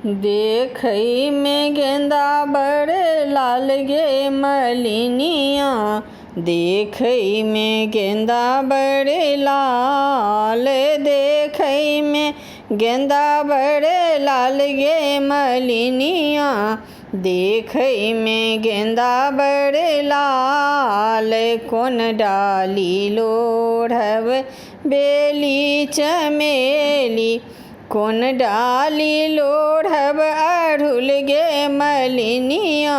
देखई में गेंदा बड़ लाल गे मलिनिया, देखई में गेंदा बड़ लाल, देखई में गेंदा बड़ लाल गे मलिनिया, देखई में गेंदा बड़ लाल। कौन डाली लोढ़व बेली चमेली, कौन डाली लोढ़ब अड़हुल गे मलिनिया,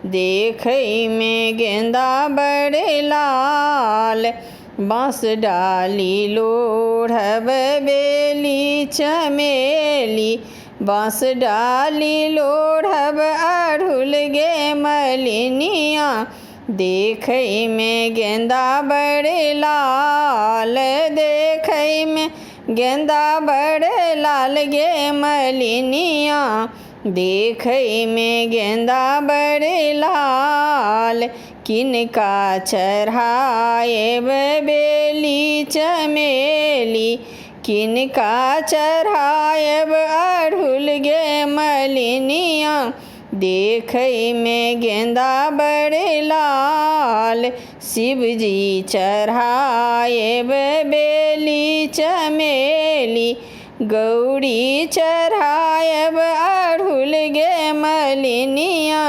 देखई में गेंदा बड़ लाल। बाँस डाली लोढ़ब बेली चमेली, बाँस डाली लोढ़ब अड़हुल गे मलिनिया, देखई में गेंदा बड़ लाल, देखई में गेंदा बड़ लाल गे मलिनिया, देखई में गेंदा बड़ लाल। किनका चढ़ाएब बेली चमेली, किनका चढ़ाएब अड़हुल गे मलिनिया, देखई में गेंदा बड़ लाल। शिव जी चढ़ाएब बेली चमेली, गौरी चढ़ाएब अड़हुल गे मलिनिया,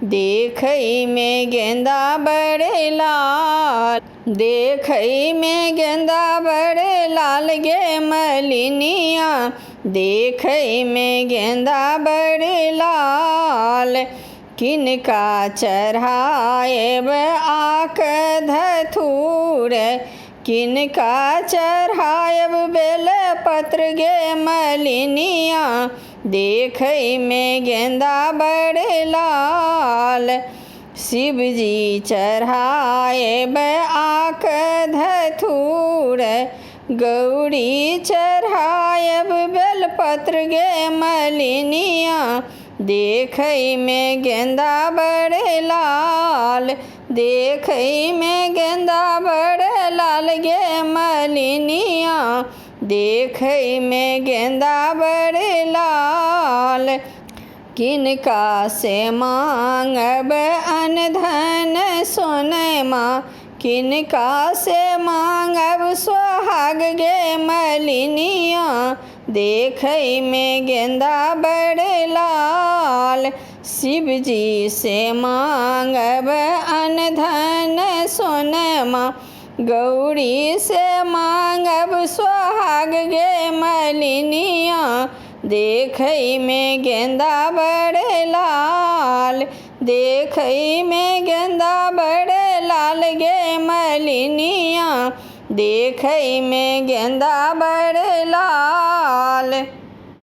देखई में गेंदा बड़ लाल, देखई में गेंदा बड़ लाल गे मलिनिया, देखई में गेंदा बड़ लाल। किनका चढ़ाएब आक धथूर, किनका चढ़ाएब बेल पत्र गे मलिनिया, देखई में गेंदा बड़ लाल। शिव जी चढ़ाएब आक धथूर, गौरी चढ़ाएब बेल पत्र गे मलिनिया, देखई में गेंदा बड़ लाल, देखई में गेंदा बड़ लाल गे मलिनिया, देखई में गेंदा बड़ लाल। किनका से मांगब अन धन सोनमा, किनका से मांगब सोहाग गे मलिनिया, देखई में गेंदा बड़ लाल। शिव जी से मांगब अन धन सोनमा, गौरी से मांगब सोहाग गे मलिनिया, देखई में गेंदा बड़ लाल, देखई में गेंदा बड़ लाल गे मलिनिया, देखई में गेंदा बड़ लाल।